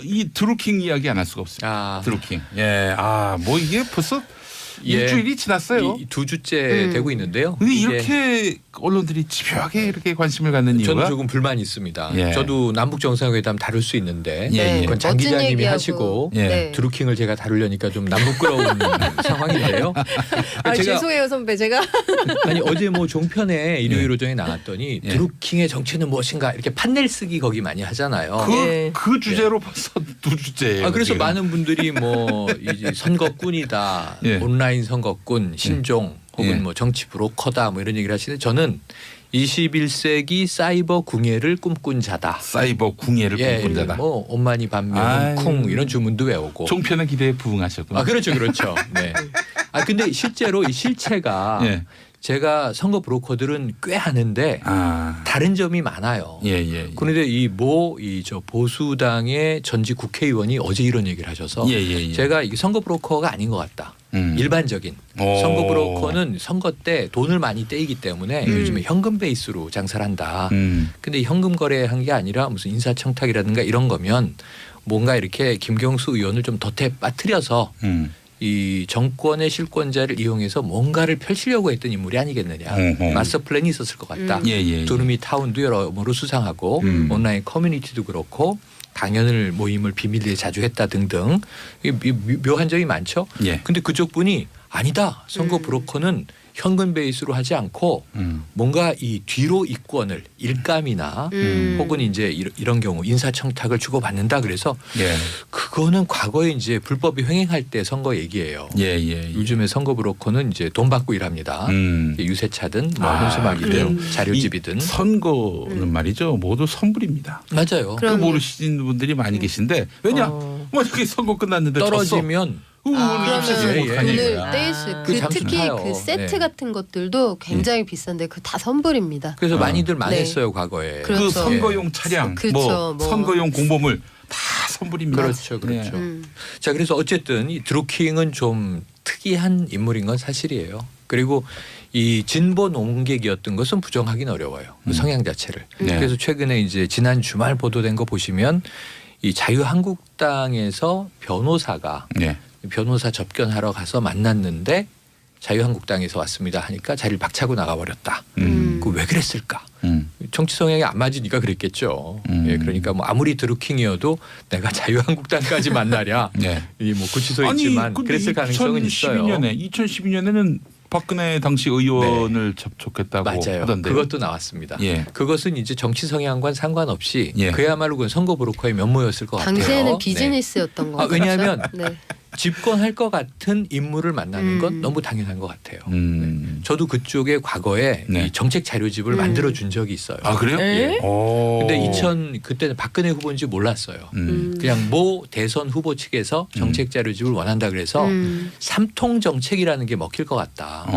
이 드루킹 이야기 안 할 수가 없어요. 드루킹. 예. 뭐 이게 벌써 일주일이 지났어요. 2주째 되고 있는데요. 근데 이렇게 언론들이 집요하게 이렇게 관심을 갖는 이유가 저는 조금 불만이 있습니다. 저도 남북 정상회담 다룰 수 있는데 그건 장 기자님이 하시고 드루킹을 제가 다루려니까 좀 남부끄러운 상황인데요. 죄송해요 선배 제가 아니 어제 뭐 종편에 일요일 오전에 나왔더니 드루킹의 정체는 무엇인가 이렇게 판넬 쓰기 거기 많이 하잖아요. 그 주제로 벌써 2주째예요. 그래서 지금. 많은 분들이 뭐 이제 선거꾼이다, 온라인 선거꾼, 신종 혹은 뭐 정치 브로커다 뭐 이런 얘기를 하시는데 저는 21세기 사이버 궁예를 꿈꾼 자다. 사이버 궁예를 꿈꾼 자다. 뭐 온만이 반면 쿵 이런 주문도 외우고. 종편의 기대에 부응하셨구나. 그렇죠. 네. 근데 실제로 이 실체가 제가 선거 브로커들은 꽤 하는데 다른 점이 많아요. 그런데 저 보수당의 전직 국회의원이 어제 이런 얘기를 하셔서 제가 이게 선거 브로커가 아닌 것 같다. 일반적인 선거 브로커는 선거 때 돈을 많이 떼이기 때문에 요즘에 현금 베이스로 장사를 한다. 근데 현금 거래한 게 아니라 무슨 인사청탁이라든가 이런 거면 뭔가 이렇게 김경수 의원을 좀 덫에 빠뜨려서 이 정권의 실권자를 이용해서 뭔가를 펼치려고 했던 인물이 아니겠느냐. 마스터 플랜이 있었을 것 같다. 두루미 타운도 여러모로 수상하고 온라인 커뮤니티도 그렇고 강연을 모임을 비밀리에 자주 했다 등등 묘한 점이 많죠. 근데 그쪽 분이 아니다. 선거 브로커는 현금 베이스로 하지 않고 뭔가 이 뒤로 이권을 일감이나 혹은 이제 이런 경우 인사청탁을 주고받는다 그래서 그거는 과거에 이제 불법이 횡행할 때 선거 얘기예요. 요즘에 선거 브로커는 이제 돈 받고 일합니다. 유세차든 뭐 혼수막이든 자료집이든 선거는 말이죠. 모두 선불입니다. 맞아요. 그 모르시는 분들이 많이 계신데 왜냐? 이렇게 선거 끝났는데 떨어지면 돈을 떼일 수 특히 그 세트 같은 것들도 굉장히 비싼데 그 다 선불입니다. 그래서 많이들 망했어요 과거에. 그 선거용 차량, 뭐 선거용 공보물 다 선불입니다. 그렇죠. 자 그래서 어쨌든 이 드루킹은 좀 특이한 인물인 건 사실이에요. 그리고 이 진보 농객이었던 것은 부정하기는 어려워요. 그 성향 자체를. 그래서 최근에 이제 지난 주말 보도된 거 보시면 이 자유한국당에서 변호사가 변호사 접견하러 가서 만났는데 자유한국당에서 왔습니다 하니까 자리를 박차고 나가버렸다. 그 왜 그랬을까? 정치 성향이 안 맞으니까 그랬겠죠. 그러니까 뭐 아무리 드루킹이어도 내가 자유한국당까지 만나랴. 뭐 구치소에 있지만 그랬을 가능성은 있어요. 2012년에는 박근혜 당시 의원을 접촉했다고 하던데요. 그것도 나왔습니다. 그것은 이제 정치 성향과는 상관없이 그야말로 그 선거 브로커의 면모였을 것 같아요. 당시에는 비즈니스였던 것 같아요. 왜냐하면 집권할 것 같은 인물을 만나는 건 너무 당연한 것 같아요. 저도 그쪽에 과거에 이 정책 자료집을 만들어 준 적이 있어요. 그래요? 근데 그때는 박근혜 후보인지 몰랐어요. 그냥 모 대선 후보 측에서 정책 자료집을 원한다 그래서 삼통 정책이라는 게 먹힐 것 같다.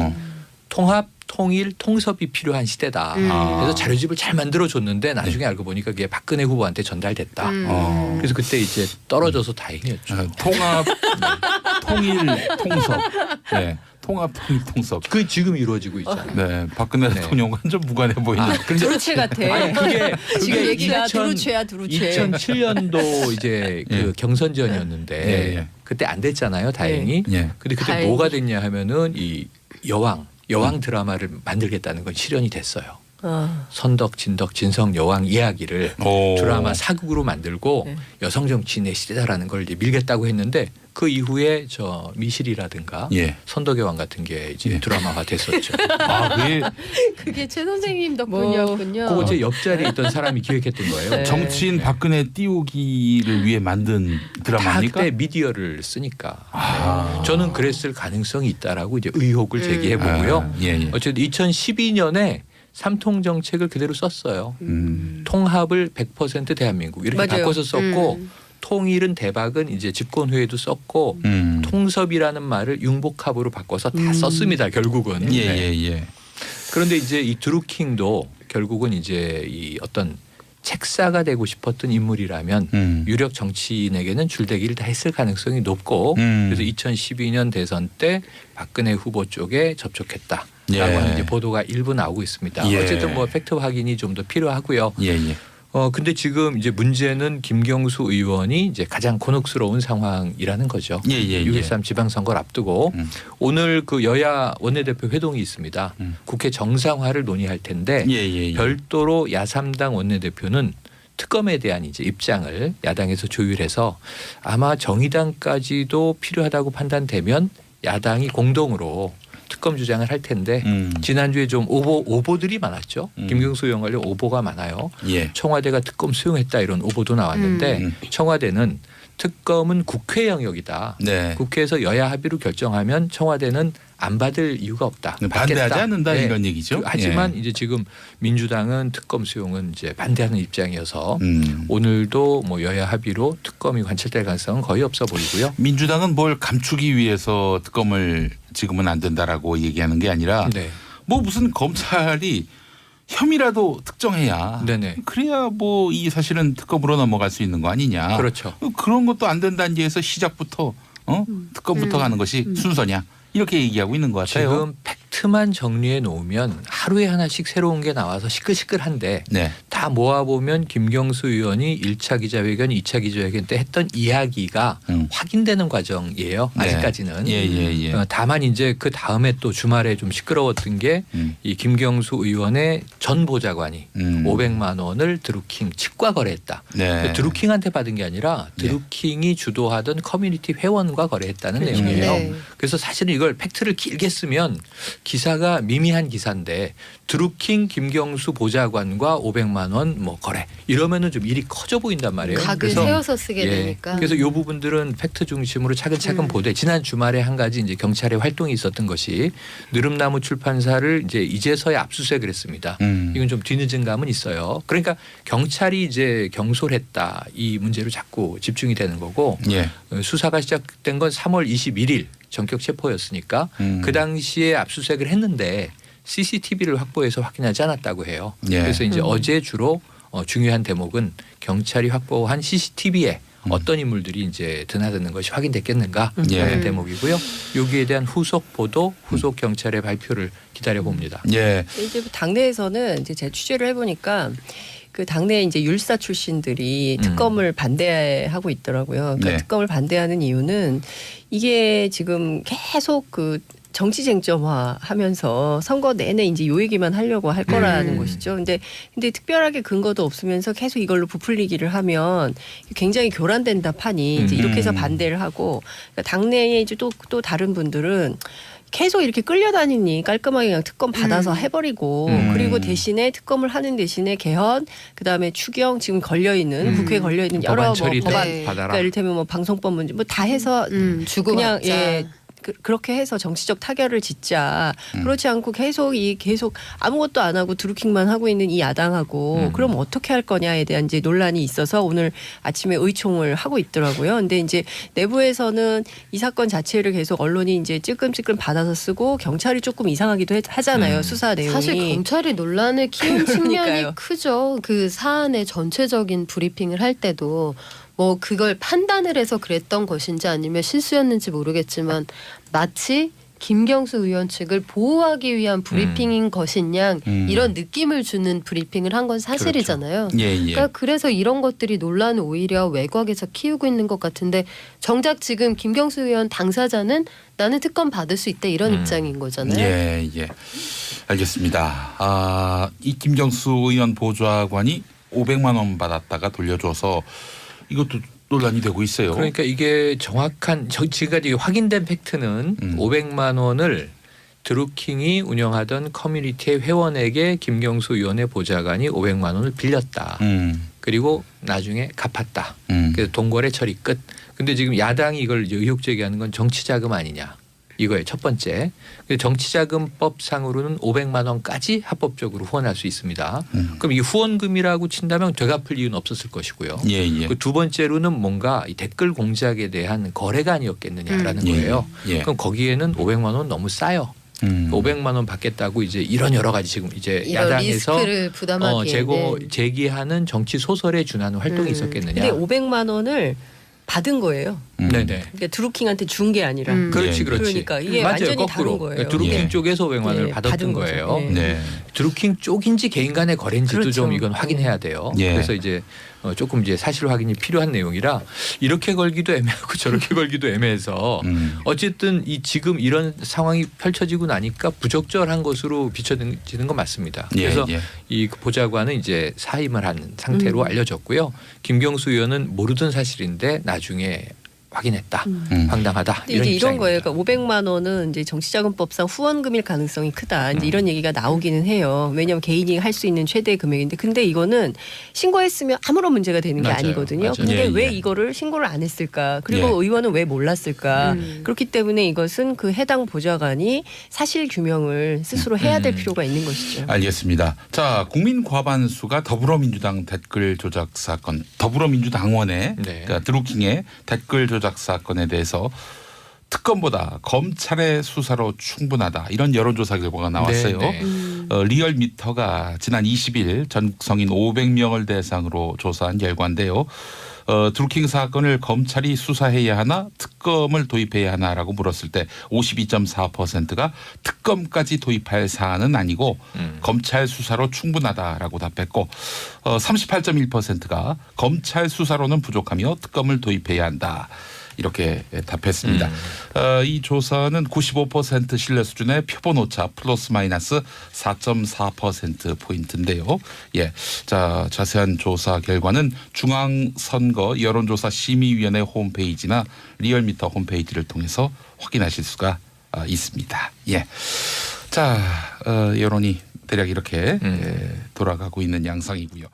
통합, 통일, 통섭이 필요한 시대다. 그래서 자료집을 잘 만들어줬는데 나중에 알고 보니까 그게 박근혜 후보한테 전달됐다. 그래서 그때 이제 떨어져서 다행이었죠. 통합, 통일, 통섭. 통합, 통일, 통섭. 그 지금 이루어지고 있잖아요. 박근혜 대통령과 좀 무관해 보이는. 드루체 같아. 그게 지금 얘기가 드루체야 드루체. 2007년도 이제 그 경선전이었는데 그때 안 됐잖아요. 다행히. 근데 그때 뭐가 됐냐 하면은 이 여왕 드라마를 만들겠다는 건 실현이 됐어요. 선덕, 진덕, 진성 여왕 이야기를 드라마 사극으로 만들고 여성 정치인의 시대다라는 걸 이제 밀겠다고 했는데 그 이후에 저 미실이라든가 선덕 여왕 같은 게 이제 드라마가 됐었죠. 그게 최 선생님 덕분이었군요. 그거 제 옆자리에 있던 사람이 기획했던 거예요. 정치인 박근혜 띄우기를 위해 만든 드라마입니까? 그때 미디어를 쓰니까. 저는 그랬을 가능성이 있다라고 이제 의혹을 제기해 보고요. 어쨌든 2012년에 삼통 정책을 그대로 썼어요. 통합을 100% 대한민국 이렇게 바꿔서 썼고 통일은 대박은 이제 집권후에도 썼고 통섭이라는 말을 융복합으로 바꿔서 다 썼습니다. 결국은. 그런데 이제 이 드루킹도 결국은 이제 이 어떤 책사가 되고 싶었던 인물이라면 유력 정치인에게는 줄대기를 다 했을 가능성이 높고 그래서 2012년 대선 때 박근혜 후보 쪽에 접촉했다. 라고 하는 이제 보도가 일부 나오고 있습니다. 어쨌든 뭐 팩트 확인이 좀 더 필요하고요. 근데 지금 이제 문제는 김경수 의원이 이제 가장 곤혹스러운 상황이라는 거죠. 6.13 지방선거를 앞두고 오늘 그 여야 원내대표 회동이 있습니다. 국회 정상화를 논의할 텐데 별도로 야3당 원내대표는 특검에 대한 이제 입장을 야당에서 조율해서 아마 정의당까지도 필요하다고 판단되면 야당이 공동으로 특검 주장을 할 텐데 지난주에 좀 오보들이 많았죠. 김경수 의원 관련 오보가 많아요. 청와대가 특검 수용했다 이런 오보도 나왔는데 청와대는 특검은 국회 영역이다. 국회에서 여야 합의로 결정하면 청와대는 안 받을 이유가 없다. 반대하지 않는다 이런 얘기죠. 하지만 이제 지금 민주당은 특검 수용은 이제 반대하는 입장이어서 오늘도 뭐 여야 합의로 특검이 관철될 가능성은 거의 없어 보이고요. 민주당은 뭘 감추기 위해서 특검을 지금은 안 된다라고 얘기하는 게 아니라 뭐 무슨 검찰이 혐의라도 특정해야 그래야 뭐 이 사실은 특검으로 넘어갈 수 있는 거 아니냐. 그렇죠. 그런 것도 안 된다는 데에서 시작부터 특검부터 가는 것이 순서냐. 이렇게 얘기하고 있는 것 같아요. 지금 팩트만 정리해 놓으면 하루에 하나씩 새로운 게 나와서 시끌시끌한데 다 모아보면 김경수 의원이 1차 기자회견, 2차 기자회견 때 했던 이야기가 확인되는 과정이에요. 아직까지는. 다만 이제 그 다음에 또 주말에 좀 시끄러웠던 게 이 김경수 의원의 전 보좌관이 500만 원을 드루킹 치과 거래했다. 드루킹한테 받은 게 아니라 드루킹이 주도하던 커뮤니티 회원과 거래했다는 내용이에요. 그래서 사실은 이걸 팩트를 길게 쓰면 기사가 미미한 기사인데 드루킹 김경수 보좌관과 500만 원 뭐 거래 이러면은 좀 일이 커져 보인단 말이에요. 각을 세워서 쓰게 되니까. 그래서 이 부분들은 팩트 중심으로 차근차근 보되 지난 주말에 한 가지 이제 경찰의 활동이 있었던 것이 느릅나무 출판사를 이제 이제서야 압수수색을 했습니다. 이건 좀 뒤늦은 감은 있어요. 그러니까 경찰이 이제 경솔했다 이 문제로 자꾸 집중이 되는 거고 수사가 시작된 건 3월 21일 전격 체포였으니까 그 당시에 압수수색을 했는데 CCTV를 확보해서 확인하지 않았다고 해요. 그래서 이제 어제 주로 중요한 대목은 경찰이 확보한 CCTV에 어떤 인물들이 이제 드나드는 것이 확인됐겠는가 하는 대목이고요. 여기에 대한 후속 보도, 후속 경찰의 발표를 기다려 봅니다. 이제 당내에서는 이제 제가 취재를 해보니까 그 당내 이제 율사 출신들이 특검을 반대하고 있더라고요. 그러니까 특검을 반대하는 이유는 이게 지금 계속 그 정치 쟁점화하면서 선거 내내 이제 요 얘기만 하려고 할 거라는 것이죠. 근데 특별하게 근거도 없으면서 계속 이걸로 부풀리기를 하면 굉장히 교란된다 판이 이제 이렇게 해서 반대를 하고 그러니까 당내에 이제 또 다른 분들은 계속 이렇게 끌려다니니 깔끔하게 그냥 특검 받아서 해버리고 그리고 대신에 특검을 하는 대신에 개헌 그다음에 추경 지금 걸려있는 국회에 걸려있는 여러 뭐 법안 그러니까 이를테면 뭐 방송법 문제 뭐 다 해서 주고 그냥 그렇게 해서 정치적 타결을 짓자. 그렇지 않고 계속 아무것도 안 하고 드루킹만 하고 있는 이 야당하고 그럼 어떻게 할 거냐에 대한 이제 논란이 있어서 오늘 아침에 의총을 하고 있더라고요. 근데 이제 내부에서는 이 사건 자체를 계속 언론이 이제 찔끔찔끔 받아서 쓰고 경찰이 조금 이상하기도 하잖아요. 수사 내용이. 사실 경찰이 논란을 키운 측면이 크죠. 그 사안의 전체적인 브리핑을 할 때도 뭐 그걸 판단을 해서 그랬던 것인지 아니면 실수였는지 모르겠지만 마치 김경수 의원 측을 보호하기 위한 브리핑인 것이냐 이런 느낌을 주는 브리핑을 한 건 사실이잖아요. 그러니까 그래서 이런 것들이 논란을 오히려 외곽에서 키우고 있는 것 같은데 정작 지금 김경수 의원 당사자는 나는 특검 받을 수 있다 이런 입장인 거잖아요. 알겠습니다. 이 김경수 의원 보좌관이 500만 원 받았다가 돌려줘서 이것도 논란이 되고 있어요. 그러니까 이게 정확한 지금까지 확인된 팩트는 500만 원을 드루킹이 운영하던 커뮤니티의 회원에게 김경수 의원의 보좌관이 500만 원을 빌렸다. 그리고 나중에 갚았다. 그래서 동거래 처리 끝. 근데 지금 야당이 이걸 의혹 제기하는 건 정치자금 아니냐. 이거예요. 첫 번째. 정치자금법상으로는 500만 원까지 합법적으로 후원할 수 있습니다. 그럼 이 후원금이라고 친다면 되갚을 이유는 없었을 것이고요. 두 번째로는 뭔가 이 댓글 공작에 대한 거래가 아니었겠느냐라는 거예요. 그럼 거기에는 500만 원 너무 싸요. 500만 원 받겠다고 이제 이런 여러 가지 지금 이제 야당에서 제기하는 정치 소설에 준하는 활동이 있었겠느냐. 근데 500만 원을 받은 거예요. 네네. 그러니까 드루킹한테 준 게 아니라. 그렇지, 그렇지. 그러니까 이게 맞아요, 완전히 거꾸로. 다른 거예요. 드루킹 쪽에서 500만 원을 받았던 거예요. 드루킹 쪽인지 개인 간의 거래인지도 그렇죠. 좀 이건 확인해야 돼요. 그래서 이제 조금 이제 사실 확인이 필요한 내용이라 이렇게 걸기도 애매하고 저렇게 걸기도 애매해서 어쨌든 이 지금 이런 상황이 펼쳐지고 나니까 부적절한 것으로 비춰지는 건 맞습니다. 그래서 이 보좌관은 이제 사임을 한 상태로 알려졌고요. 김경수 의원은 모르던 사실인데 나중에 확인했다. 황당하다. 이런 이런 거예요. 그러니까 500만 원은 이제 정치자금법상 후원금일 가능성이 크다. 이제 이런 얘기가 나오기는 해요. 왜냐하면 개인이 할 수 있는 최대 금액인데, 근데 이거는 신고했으면 아무런 문제가 되는 게 아니거든요. 맞아요. 근데 왜 이거를 신고를 안 했을까? 그리고 의원은 왜 몰랐을까? 그렇기 때문에 이것은 그 해당 보좌관이 사실 규명을 스스로 해야 될 필요가 있는 것이죠. 알겠습니다. 자, 국민 과반수가 더불어민주당 댓글 조작 사건, 더불어민주당원의 그러니까 드루킹의 댓글 조작 사건에 대해서 특검보다 검찰의 수사로 충분하다, 이런 여론조사 결과가 나왔어요. 리얼미터가 지난 20일 전국 성인 500명을 대상으로 조사한 결과인데요. 드루킹 사건을 검찰이 수사해야 하나 특검을 도입해야 하나라고 물었을 때 52.4%가 특검까지 도입할 사안은 아니고 검찰 수사로 충분하다라고 답했고 38.1%가 검찰 수사로는 부족하며 특검을 도입해야 한다, 이렇게 답했습니다. 이 조사는 95% 신뢰 수준의 표본 오차 플러스 마이너스 4.4%포인트인데요. 예. 자, 자세한 조사 결과는 중앙선거 여론조사 심의위원회 홈페이지나 리얼미터 홈페이지를 통해서 확인하실 수가 있습니다. 예. 자, 여론이 대략 이렇게 돌아가고 있는 양상이고요.